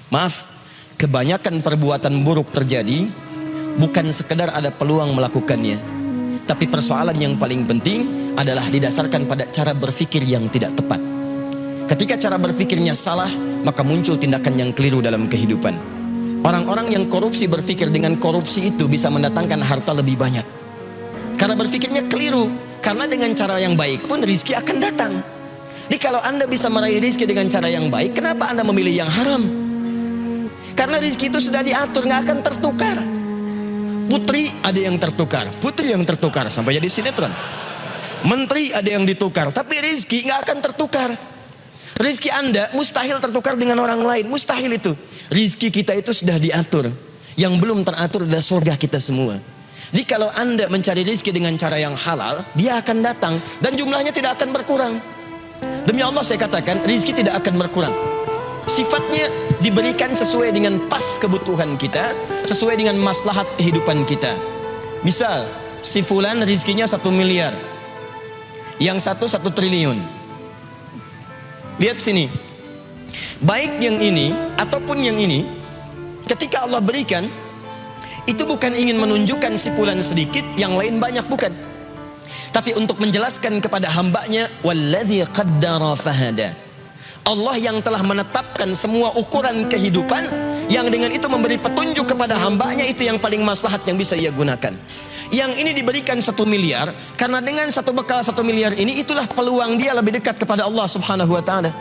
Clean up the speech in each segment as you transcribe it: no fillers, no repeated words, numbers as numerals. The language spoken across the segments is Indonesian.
Maaf, kebanyakan perbuatan buruk terjadi bukan sekedar ada peluang melakukannya, tapi persoalan yang paling penting adalah didasarkan pada cara berpikir yang tidak tepat. Ketika cara berpikirnya salah, maka muncul tindakan yang keliru dalam kehidupan. Orang-orang yang korupsi berpikir dengan korupsi itu bisa mendatangkan harta lebih banyak, karena berpikirnya keliru. Karena dengan cara yang baik pun rizki akan datang. Jadi kalau Anda bisa meraih rizki dengan cara yang baik, kenapa Anda memilih yang haram? Karena rizki itu sudah diatur, nggak akan tertukar. Putri ada yang tertukar, putri yang tertukar sampai jadi sinetron. Menteri ada yang ditukar, tapi rizki nggak akan tertukar. Rizki Anda mustahil tertukar dengan orang lain, mustahil itu. Rizki kita itu sudah diatur. Yang belum teratur adalah surga kita semua. Jadi kalau Anda mencari rizki dengan cara yang halal, dia akan datang dan jumlahnya tidak akan berkurang. Demi Allah saya katakan, rizki tidak akan berkurang. Sifatnya diberikan sesuai dengan pas kebutuhan kita, sesuai dengan maslahat kehidupan kita. Misal, si fulan rizkinya 1 miliar, yang satu 1 triliun. Lihat sini, baik yang ini ataupun yang ini, ketika Allah berikan, itu bukan ingin menunjukkan si fulan sedikit, yang lain banyak, bukan. Tapi untuk menjelaskan kepada hambanya, walladzi qaddara fahada. Allah yang telah menetapkan semua ukuran kehidupan, yang dengan itu memberi petunjuk kepada hambanya, itu yang paling maslahat yang bisa ia gunakan. Yang ini diberikan 1 miliar, karena dengan satu bekal 1 miliar ini, itulah peluang dia lebih dekat kepada Allah subhanahu wa ta'ala.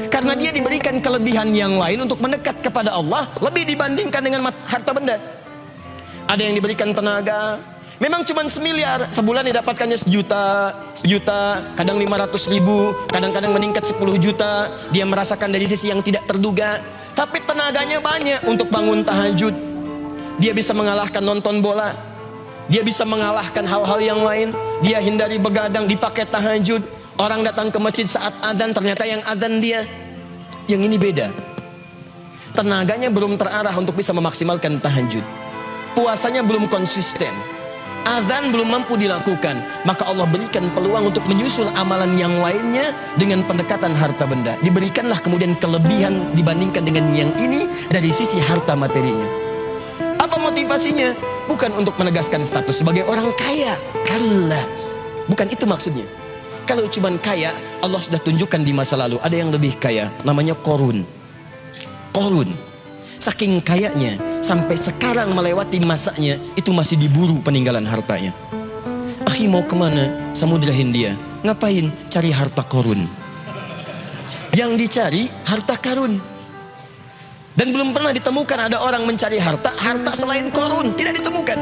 Karena dia diberikan kelebihan yang lain untuk mendekat kepada Allah, lebih dibandingkan dengan harta benda. Ada yang diberikan tenaga, memang cuma 1 miliar, sebulan didapatkannya 1 juta, kadang 500 ribu, kadang-kadang meningkat 10 juta. Dia merasakan dari sisi yang tidak terduga, tapi tenaganya banyak untuk bangun tahajud. Dia bisa mengalahkan nonton bola, dia bisa mengalahkan hal-hal yang lain. Dia hindari begadang, dipakai tahajud. Orang datang ke masjid saat adzan, ternyata yang adzan dia. Yang ini beda, tenaganya belum terarah untuk bisa memaksimalkan tahajud, puasanya belum konsisten, adzan belum mampu dilakukan, maka Allah berikan peluang untuk menyusul amalan yang lainnya dengan pendekatan harta benda. Diberikanlah kemudian kelebihan dibandingkan dengan yang ini dari sisi harta materinya. Apa motivasinya? Bukan untuk menegaskan status sebagai orang kaya, kalla, bukan itu maksudnya. Kalau cuman kaya, Allah sudah tunjukkan di masa lalu ada yang lebih kaya, namanya Qarun. Qarun saking kayanya sampai sekarang melewati masanya, itu masih diburu peninggalan hartanya. Akhi mau kemana? Samudra Hindia. Ngapain? Cari harta Qarun. Yang dicari harta Qarun. Dan belum pernah ditemukan ada orang mencari harta selain Qarun, tidak ditemukan.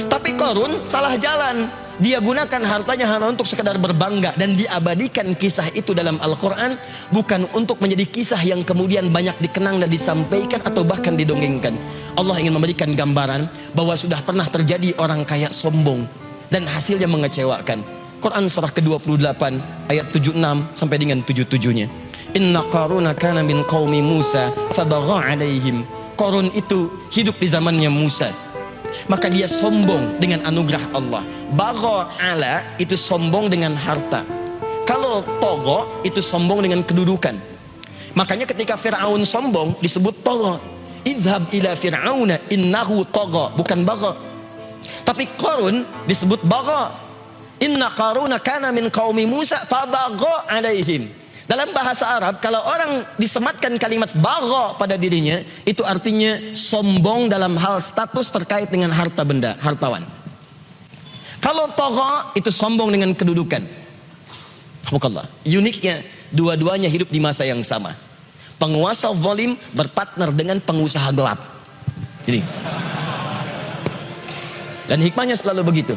Tapi Qarun salah jalan. Dia gunakan hartanya hanya untuk sekadar berbangga, dan diabadikan kisah itu dalam Al-Quran, bukan untuk menjadi kisah yang kemudian banyak dikenang dan disampaikan atau bahkan didongengkan. Allah ingin memberikan gambaran bahwa sudah pernah terjadi orang kaya sombong dan hasilnya mengecewakan. Quran surah ke-28 ayat 76 sampai dengan 77-nya. Inna Qaruna kana min qaumi Musa fabagha alaihim. Qarun itu hidup di zamannya Musa, maka dia sombong dengan anugerah Allah. Bagha ala itu sombong dengan harta. Kalau togha itu sombong dengan kedudukan. Makanya ketika Fir'aun sombong disebut togha. Idhab ila Fir'auna innahu togha, bukan bagha. Tapi Qarun disebut bagha. Inna Qaruna kana min qaumi Musa fabagha alaihim. Dalam bahasa Arab, kalau orang disematkan kalimat bagha pada dirinya, itu artinya sombong dalam hal status terkait dengan harta benda, hartawan. Kalau tagha itu sombong dengan kedudukan. Alhamdulillah. Uniknya, dua-duanya hidup di masa yang sama. Penguasa zalim berpartner dengan pengusaha gelap. Jadi, dan hikmahnya selalu begitu.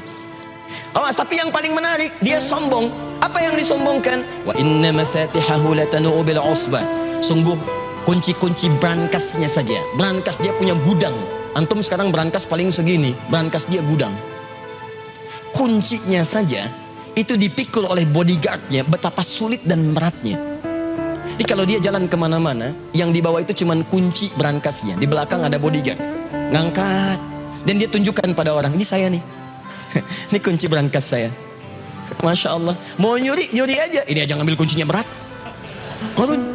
Awas, tapi yang paling menarik, dia sombong. Apa yang disombongkan? Wa inna mafatihahu latanu bil usbah. Sungguh kunci-kunci brankasnya saja. Brankas dia punya gudang. Antum sekarang brankas paling segini, brankas dia gudang. Kuncinya saja itu dipikul oleh bodyguardnya, betapa sulit dan beratnya. Jadi kalau dia jalan kemana-mana, yang dibawa itu cuma kunci brankasnya. Di belakang ada bodyguard, ngangkat, dan dia tunjukkan pada orang, ini saya nih. Ini kunci brankas saya. Masya Allah. Mau nyuri, nyuri aja. Ini aja ngambil kuncinya berat. Qarun.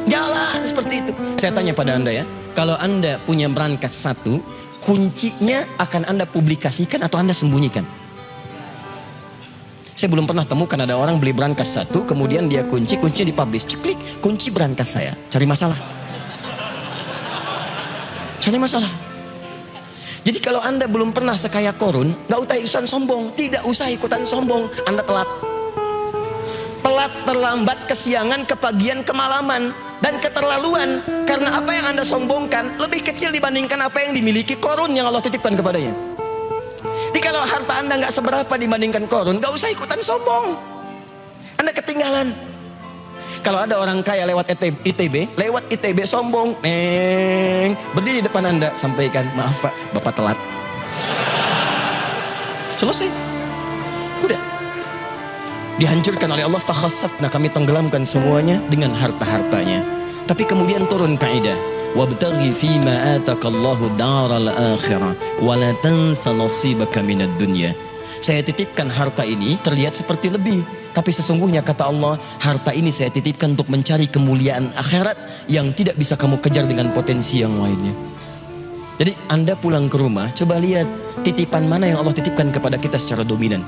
Jalan seperti itu. Saya tanya pada Anda ya, kalau Anda punya brankas satu, kuncinya akan Anda publikasikan atau Anda sembunyikan? Saya belum pernah temukan ada orang beli brankas satu, kemudian dia kuncinya dipublish. Ceklik, kunci brankas saya. Cari masalah. Cari masalah. Jadi kalau Anda belum pernah sekaya Korun, gak usah ikutan sombong. Tidak usah ikutan sombong. Anda telat. Telat, terlambat, kesiangan, kepagian, kemalaman, dan keterlaluan. Karena apa yang Anda sombongkan lebih kecil dibandingkan apa yang dimiliki Korun yang Allah titipkan kepadanya. Jadi kalau harta Anda nggak seberapa dibandingkan Korun, nggak usah ikutan sombong. Anda ketinggalan. Kalau ada orang kaya lewat ITB sombong, berdiri di depan Anda, sampaikan, maaf Pak, Bapak telat. Selesai. Udah. Dihancurkan oleh Allah, fakhasafna, kami tenggelamkan semuanya dengan harta-hartanya. Tapi kemudian turun kaidah, wabtaghi fima atakallahu daral akhirah wa la tansa nasibaka minad dunya. Saya titipkan harta ini terlihat seperti lebih, tapi sesungguhnya kata Allah, harta ini saya titipkan untuk mencari kemuliaan akhirat yang tidak bisa kamu kejar dengan potensi yang lainnya. Jadi Anda pulang ke rumah, coba lihat titipan mana yang Allah titipkan kepada kita secara dominan.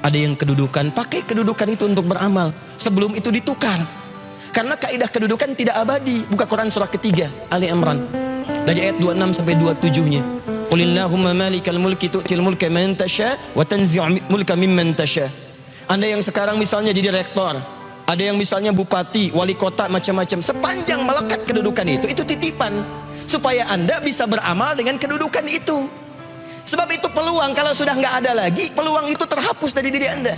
Ada yang kedudukan, pakai kedudukan itu untuk beramal. Sebelum itu ditukar. Karena kaidah kedudukan tidak abadi. Buka Quran surah ketiga, Ali Imran. Dari ayat 26 sampai 27-nya. Qulillahumma malikal mulki tu'til mulka man tasha wa tanzi'u mulka mimman tasha. Anda yang sekarang misalnya jadi rektor, ada yang misalnya bupati, wali kota, macam-macam. Sepanjang melekat kedudukan itu titipan. Supaya Anda bisa beramal dengan kedudukan itu. Sebab itu peluang kalau sudah nggak ada lagi, peluang itu terhapus dari diri Anda.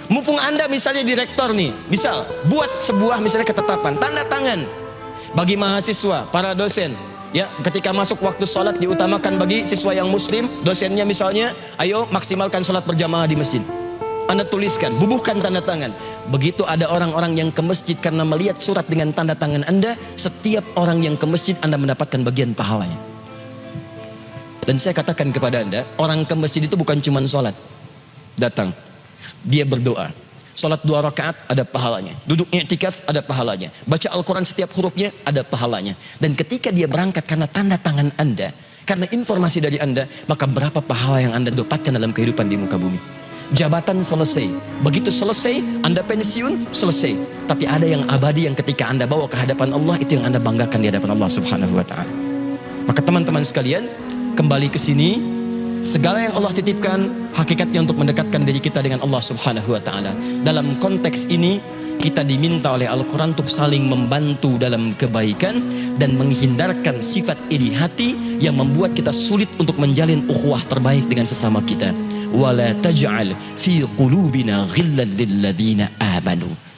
Mumpung Anda misalnya direktor nih, misal buat sebuah misalnya ketetapan, tanda tangan bagi mahasiswa, para dosen. Ya, ketika masuk waktu sholat diutamakan bagi siswa yang muslim, dosennya misalnya, ayo maksimalkan sholat berjamaah di masjid. Anda tuliskan, bubuhkan tanda tangan. Begitu ada orang-orang yang ke masjid karena melihat surat dengan tanda tangan Anda, setiap orang yang ke masjid Anda mendapatkan bagian pahalanya. Dan saya katakan kepada Anda, orang ke masjid itu bukan cuma sholat. Datang, dia berdoa. Sholat 2 rakaat ada pahalanya. Duduk i'tikaf ada pahalanya. Baca Al-Quran setiap hurufnya ada pahalanya. Dan ketika dia berangkat karena tanda tangan Anda, karena informasi dari Anda, maka berapa pahala yang Anda dapatkan dalam kehidupan di muka bumi. Jabatan selesai. Begitu selesai, Anda pensiun, selesai. Tapi ada yang abadi yang ketika Anda bawa ke hadapan Allah, itu yang Anda banggakan di hadapan Allah Subhanahu wa ta'ala. Maka teman-teman sekalian, kembali ke sini, segala yang Allah titipkan hakikatnya untuk mendekatkan diri kita dengan Allah Subhanahu wa ta'ala. Dalam konteks ini kita diminta oleh Al-Quran untuk saling membantu dalam kebaikan dan menghindarkan sifat iri hati yang membuat kita sulit untuk menjalin ukhuwah terbaik dengan sesama kita. Wala taj'al fi qulubina ghillan lil ladzina amanu.